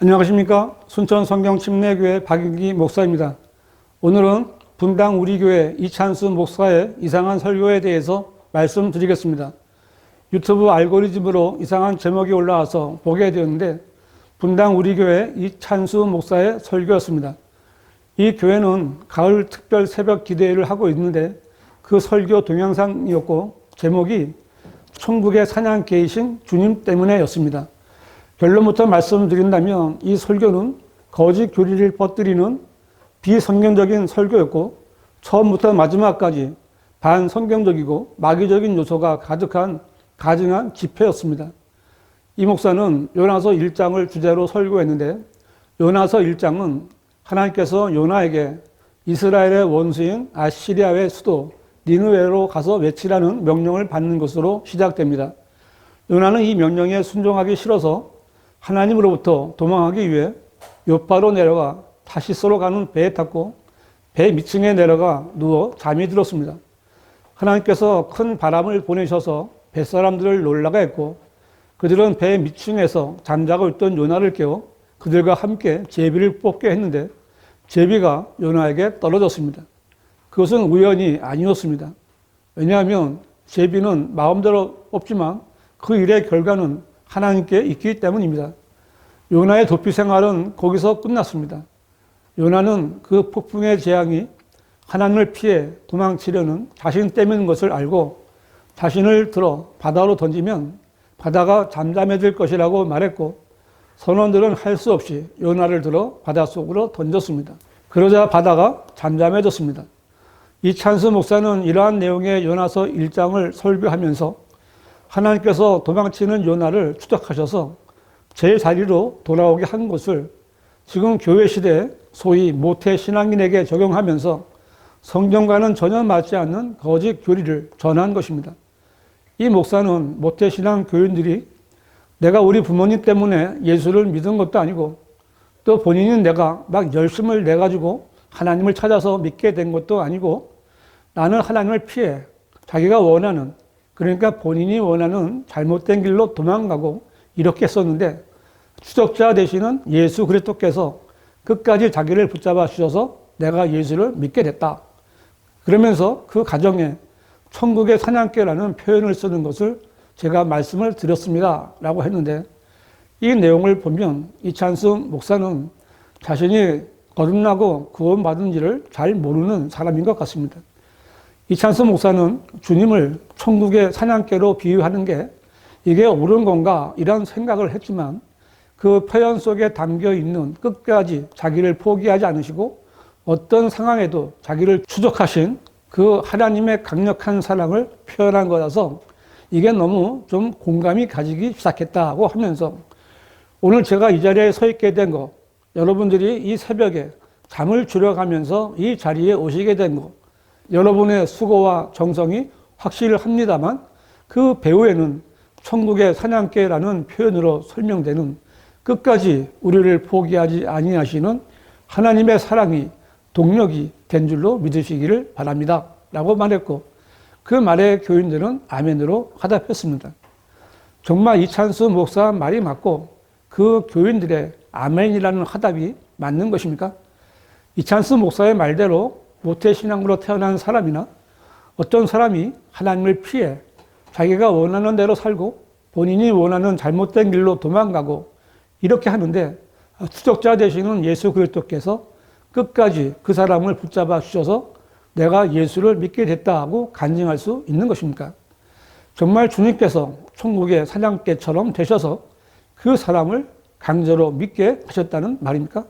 안녕하십니까. 순천 성경침례교회 박윤기 목사입니다. 오늘은 분당 우리교회 이찬수 목사의 이상한 설교에 대해서 말씀드리겠습니다. 유튜브 알고리즘으로 이상한 제목이 올라와서 보게 되었는데 분당 우리교회 이찬수 목사의 설교였습니다. 이 교회는 가을 특별 새벽 기도회를 하고 있는데 그 설교 동영상이었고 제목이 천국의 사냥개이신 주님 때문에였습니다. 결론부터 말씀드린다면 이 설교는 거짓 교리를 퍼뜨리는 비성경적인 설교였고 처음부터 마지막까지 반성경적이고 마귀적인 요소가 가득한 가증한 집회였습니다. 이 목사는 요나서 1장을 주제로 설교했는데 요나서 1장은 하나님께서 요나에게 이스라엘의 원수인 아시리아의 수도 니느웨로 가서 외치라는 명령을 받는 것으로 시작됩니다. 요나는 이 명령에 순종하기 싫어서 하나님으로부터 도망하기 위해 요파로 내려가 다시스로 가는 배에 탔고 배 밑층에 내려가 누워 잠이 들었습니다. 하나님께서 큰 바람을 보내셔서 뱃사람들을 놀라게 했고 그들은 배 밑층에서 잠자고 있던 요나를 깨워 그들과 함께 제비를 뽑게 했는데 제비가 요나에게 떨어졌습니다. 그것은 우연이 아니었습니다. 왜냐하면 제비는 마음대로 뽑지만 그 일의 결과는 하나님께 있기 때문입니다. 요나의 도피 생활은 거기서 끝났습니다. 요나는 그 폭풍의 재앙이 하나님을 피해 도망치려는 자신 때문인 것을 알고 자신을 들어 바다로 던지면 바다가 잠잠해질 것이라고 말했고 선원들은 할 수 없이 요나를 들어 바닷속으로 던졌습니다. 그러자 바다가 잠잠해졌습니다. 이찬수 목사는 이러한 내용의 요나서 1장을 설교하면서 하나님께서 도망치는 요나를 추적하셔서 제 자리로 돌아오게 한 것을 지금 교회 시대에 소위 모태 신앙인에게 적용하면서 성경과는 전혀 맞지 않는 거짓 교리를 전한 것입니다. 이 목사는 모태 신앙 교인들이 내가 우리 부모님 때문에 예수를 믿은 것도 아니고 또 본인은 내가 막 열심을 내가지고 하나님을 찾아서 믿게 된 것도 아니고 나는 하나님을 피해 자기가 원하는 그러니까 본인이 원하는 잘못된 길로 도망가고 이렇게 했었는데 추적자 되시는 예수 그리스도께서 끝까지 자기를 붙잡아 주셔서 내가 예수를 믿게 됐다. 그러면서 그 가정에 천국의 사냥개라는 표현을 쓰는 것을 제가 말씀을 드렸습니다. 라고 했는데 이 내용을 보면 이찬수 목사는 자신이 거듭나고 구원받은지를 잘 모르는 사람인 것 같습니다. 이찬수 목사는 주님을 천국의 사냥개로 비유하는 게 이게 옳은 건가 이런 생각을 했지만 그 표현 속에 담겨 있는 끝까지 자기를 포기하지 않으시고 어떤 상황에도 자기를 추적하신 그 하나님의 강력한 사랑을 표현한 거라서 이게 너무 좀 공감이 가지기 시작했다고 하면서 오늘 제가 이 자리에 서 있게 된 거 여러분들이 이 새벽에 잠을 줄여가면서 이 자리에 오시게 된 거 여러분의 수고와 정성이 확실합니다만 그 배후에는 천국의 사냥개라는 표현으로 설명되는 끝까지 우리를 포기하지 아니하시는 하나님의 사랑이 동력이 된 줄로 믿으시기를 바랍니다. 라고 말했고 그 말에 교인들은 아멘으로 화답했습니다. 정말 이찬수 목사 말이 맞고 그 교인들의 아멘이라는 화답이 맞는 것입니까? 이찬수 목사의 말대로 모태신앙으로 태어난 사람이나 어떤 사람이 하나님을 피해 자기가 원하는 대로 살고 본인이 원하는 잘못된 길로 도망가고 이렇게 하는데 추적자 되시는 예수 그리스도께서 끝까지 그 사람을 붙잡아 주셔서 내가 예수를 믿게 됐다고 간증할 수 있는 것입니까? 정말 주님께서 천국의 사냥개처럼 되셔서 그 사람을 강제로 믿게 하셨다는 말입니까?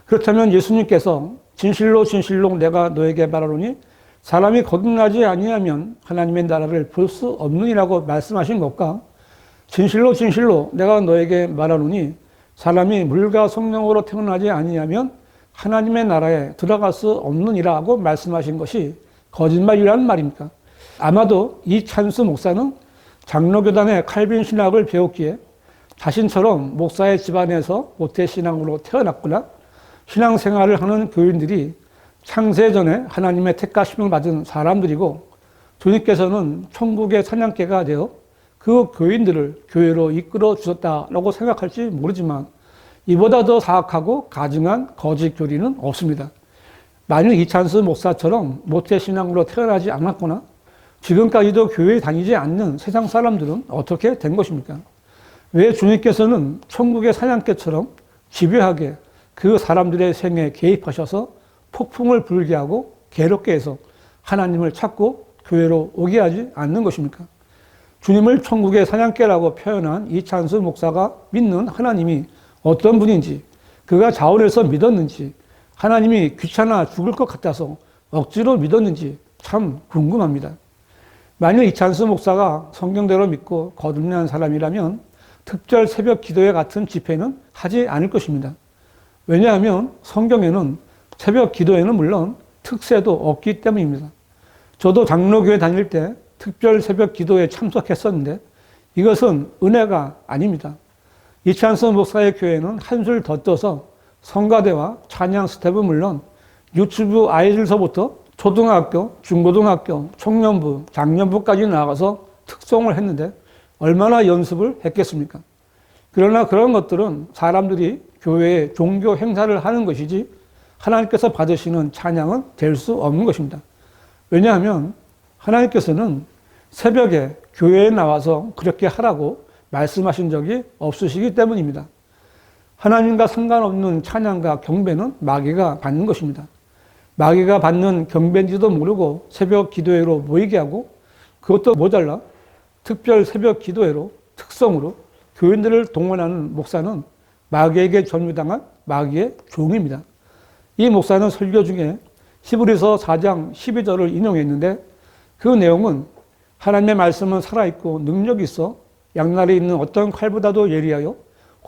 그렇다면 예수님께서 진실로 진실로 내가 너에게 말하노니 사람이 거듭나지 아니하면 하나님의 나라를 볼 수 없느니라고 말씀하신 것과 진실로 진실로 내가 너에게 말하노니 사람이 물과 성령으로 태어나지 아니하면 하나님의 나라에 들어갈 수 없느니라고 말씀하신 것이 거짓말이라는 말입니까? 아마도 이찬수 목사는 장로교단의 칼빈 신학을 배웠기에 자신처럼 목사의 집안에서 모태신앙으로 태어났거나 신앙생활을 하는 교인들이 창세전에 하나님의 택하심을 받은 사람들이고 주님께서는 천국의 사냥개가 되어 그 교인들을 교회로 이끌어 주셨다라고 생각할지 모르지만 이보다 더 사악하고 가증한 거짓 교리는 없습니다. 만일 이찬수 목사처럼 모태신앙으로 태어나지 않았거나 지금까지도 교회에 다니지 않는 세상 사람들은 어떻게 된 것입니까? 왜 주님께서는 천국의 사냥개처럼 집요하게 그 사람들의 생에 개입하셔서 폭풍을 불게 하고 괴롭게 해서 하나님을 찾고 교회로 오게 하지 않는 것입니까? 주님을 천국의 사냥개라고 표현한 이찬수 목사가 믿는 하나님이 어떤 분인지, 그가 자원해서 믿었는지, 하나님이 귀찮아 죽을 것 같아서 억지로 믿었는지 참 궁금합니다. 만일 이찬수 목사가 성경대로 믿고 거듭난 사람이라면 특별 새벽 기도회 같은 집회는 하지 않을 것입니다. 왜냐하면 성경에는 새벽 기도회는 물론 특세도 없기 때문입니다. 저도 장로교회 다닐 때 특별 새벽 기도에 참석했었는데 이것은 은혜가 아닙니다. 이찬수 목사의 교회는 한술 더 떠서 성가대와 찬양 스텝은 물론 유치부 아이들서부터 초등학교, 중고등학교, 청년부, 장년부까지 나가서 특송을 했는데 얼마나 연습을 했겠습니까? 그러나 그런 것들은 사람들이 교회에 종교 행사를 하는 것이지 하나님께서 받으시는 찬양은 될 수 없는 것입니다. 왜냐하면 하나님께서는 새벽에 교회에 나와서 그렇게 하라고 말씀하신 적이 없으시기 때문입니다. 하나님과 상관없는 찬양과 경배는 마귀가 받는 것입니다. 마귀가 받는 경배인지도 모르고 새벽 기도회로 모이게 하고 그것도 모자라 특별 새벽 기도회로 특성으로 교인들을 동원하는 목사는 마귀에게 전유당한 마귀의 종입니다. 이 목사는 설교 중에 히브리서 4장 12절을 인용했는데 그 내용은 하나님의 말씀은 살아있고 능력이 있어 양날에 있는 어떤 칼보다도 예리하여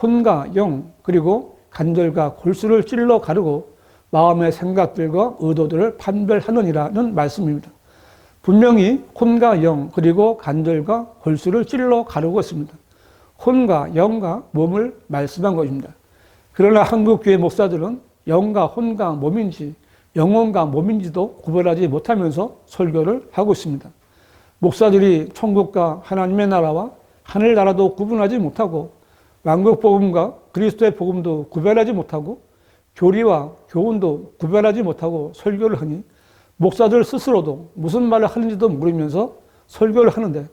혼과 영 그리고 간절과 골수를 찔러 가르고 마음의 생각들과 의도들을 판별하느니라는 말씀입니다. 분명히 혼과 영 그리고 간절과 골수를 찔러 가르고 있습니다. 혼과 영과 몸을 말씀한 것입니다. 그러나 한국교회 목사들은 영과 혼과 몸인지 영혼과 몸인지도 구별하지 못하면서 설교를 하고 있습니다. 목사들이 천국과 하나님의 나라와 하늘나라도 구분하지 못하고 왕국복음과 그리스도의 복음도 구별하지 못하고 교리와 교훈도 구별하지 못하고 설교를 하니 목사들 스스로도 무슨 말을 하는지도 모르면서 설교를 하는데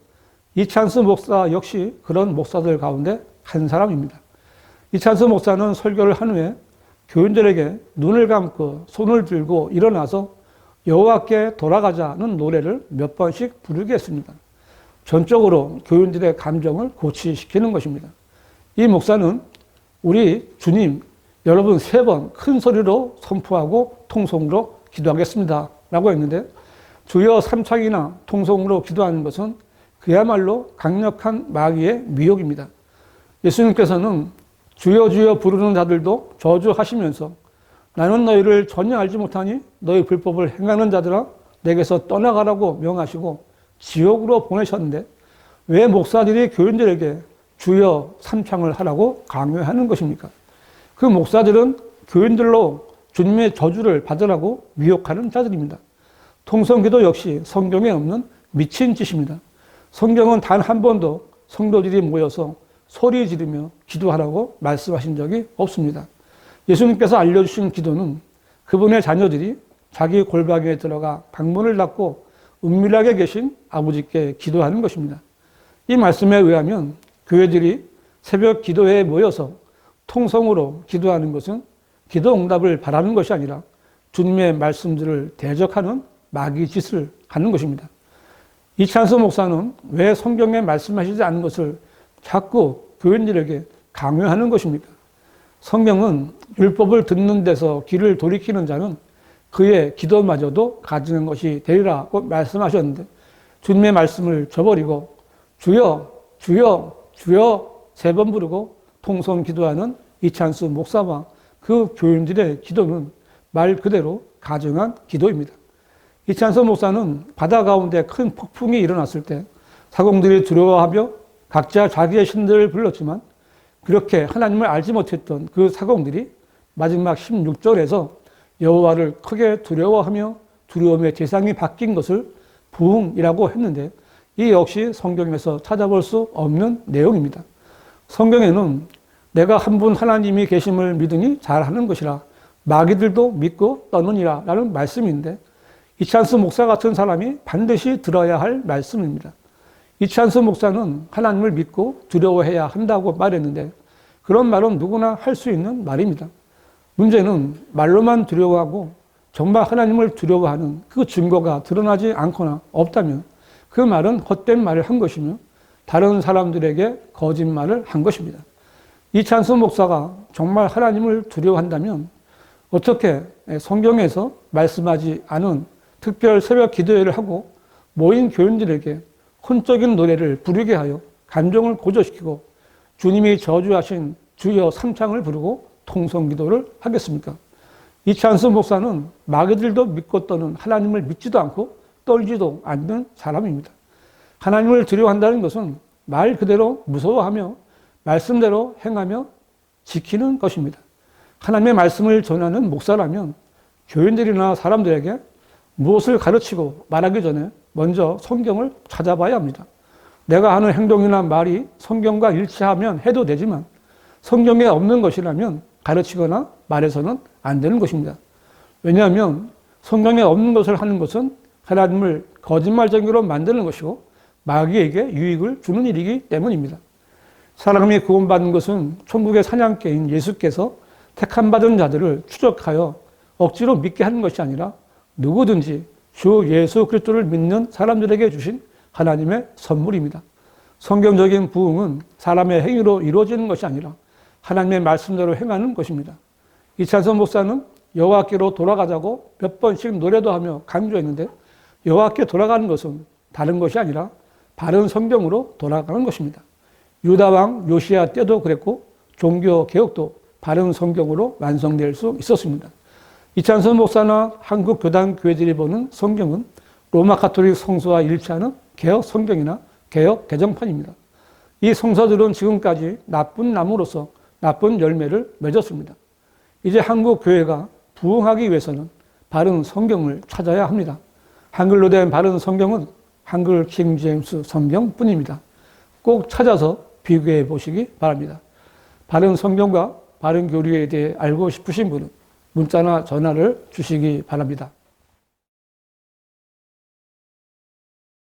이찬수 목사 역시 그런 목사들 가운데 한 사람입니다. 이찬수 목사는 설교를 한 후에 교인들에게 눈을 감고 손을 들고 일어나서 여호와께 돌아가자는 노래를 몇 번씩 부르게 했습니다. 전적으로 교인들의 감정을 고취시키는 것입니다. 이 목사는 우리 주님 여러분 3번 큰 소리로 선포하고 통성으로 기도하겠습니다 라고 했는데 주여 3창이나 통성으로 기도하는 것은 그야말로 강력한 마귀의 미혹입니다. 예수님께서는 주여 주여 부르는 자들도 저주하시면서 나는 너희를 전혀 알지 못하니 너희 불법을 행하는 자들아 내게서 떠나가라고 명하시고 지옥으로 보내셨는데 왜 목사들이 교인들에게 주여 3창을 하라고 강요하는 것입니까? 그 목사들은 교인들로 주님의 저주를 받으라고 미혹하는 자들입니다. 통성기도 역시 성경에 없는 미친 짓입니다. 성경은 단 한 번도 성도들이 모여서 소리 지르며 기도하라고 말씀하신 적이 없습니다. 예수님께서 알려주신 기도는 그분의 자녀들이 자기 골방에 들어가 방문을 닫고 은밀하게 계신 아버지께 기도하는 것입니다. 이 말씀에 의하면 교회들이 새벽 기도회에 모여서 통성으로 기도하는 것은 기도 응답을 바라는 것이 아니라 주님의 말씀들을 대적하는 마귀 짓을 하는 것입니다. 이찬수 목사는 왜 성경에 말씀하시지 않은 것을 자꾸 교인들에게 강요하는 것입니까? 성경은 율법을 듣는 데서 귀를 돌이키는 자는 그의 기도마저도 가증한 것이 되리라고 말씀하셨는데 주님의 말씀을 저버리고 주여 주여 주여 3번 부르고 통성 기도하는 이찬수 목사와 그 교인들의 기도는 말 그대로 가증한 기도입니다. 이찬수 목사는 바다 가운데 큰 폭풍이 일어났을 때 사공들이 두려워하며 각자 자기의 신들을 불렀지만 그렇게 하나님을 알지 못했던 그 사공들이 마지막 16절에서 여호와를 크게 두려워하며 두려움의 대상이 바뀐 것을 부흥이라고 했는데 이 역시 성경에서 찾아볼 수 없는 내용입니다. 성경에는 내가 한 분 하나님이 계심을 믿으니 잘하는 것이라 마귀들도 믿고 떠느니라 라는 말씀인데, 이찬수 목사 같은 사람이 반드시 들어야 할 말씀입니다. 이찬수 목사는 하나님을 믿고 두려워해야 한다고 말했는데, 그런 말은 누구나 할 수 있는 말입니다. 문제는 말로만 두려워하고 정말 하나님을 두려워하는 그 증거가 드러나지 않거나 없다면 그 말은 헛된 말을 한 것이며 다른 사람들에게 거짓말을 한 것입니다. 이찬수 목사가 정말 하나님을 두려워한다면 어떻게 성경에서 말씀하지 않은 특별 새벽 기도회를 하고 모인 교인들에게 혼적인 노래를 부르게 하여 감정을 고조시키고 주님이 저주하신 주여 삼창을 부르고 통성기도를 하겠습니까? 이찬수 목사는 마귀들도 믿고 떠는 하나님을 믿지도 않고 떨지도 않는 사람입니다. 하나님을 두려워한다는 것은 말 그대로 무서워하며 말씀대로 행하며 지키는 것입니다. 하나님의 말씀을 전하는 목사라면 교인들이나 사람들에게 무엇을 가르치고 말하기 전에 먼저 성경을 찾아봐야 합니다. 내가 하는 행동이나 말이 성경과 일치하면 해도 되지만 성경에 없는 것이라면 가르치거나 말해서는 안 되는 것입니다. 왜냐하면 성경에 없는 것을 하는 것은 하나님을 거짓말쟁이로 만드는 것이고 마귀에게 유익을 주는 일이기 때문입니다. 사람이 구원받는 것은 천국의 사냥개인 예수께서 택함받은 자들을 추적하여 억지로 믿게 하는 것이 아니라 누구든지 주 예수 그리스도를 믿는 사람들에게 주신 하나님의 선물입니다. 성경적인 부흥은 사람의 행위로 이루어지는 것이 아니라 하나님의 말씀대로 행하는 것입니다. 이찬수 목사는 여호와께로 돌아가자고 몇 번씩 노래도 하며 강조했는데, 여호와께 돌아가는 것은 다른 것이 아니라 바른 성경으로 돌아가는 것입니다. 유다 왕 요시야 때도 그랬고 종교 개혁도 바른 성경으로 완성될 수 있었습니다. 이찬수 목사나 한국 교단 교회들이 보는 성경은 로마 가톨릭 성서와 일치하는 개혁 성경이나 개혁 개정판입니다. 이 성서들은 지금까지 나쁜 나무로서 나쁜 열매를 맺었습니다. 이제 한국 교회가 부흥하기 위해서는 바른 성경을 찾아야 합니다. 한글로 된 바른 성경은 한글 킹 제임스 성경뿐입니다. 꼭 찾아서 비교해 보시기 바랍니다. 바른 성경과 바른 교리에 대해 알고 싶으신 분은 문자나 전화를 주시기 바랍니다.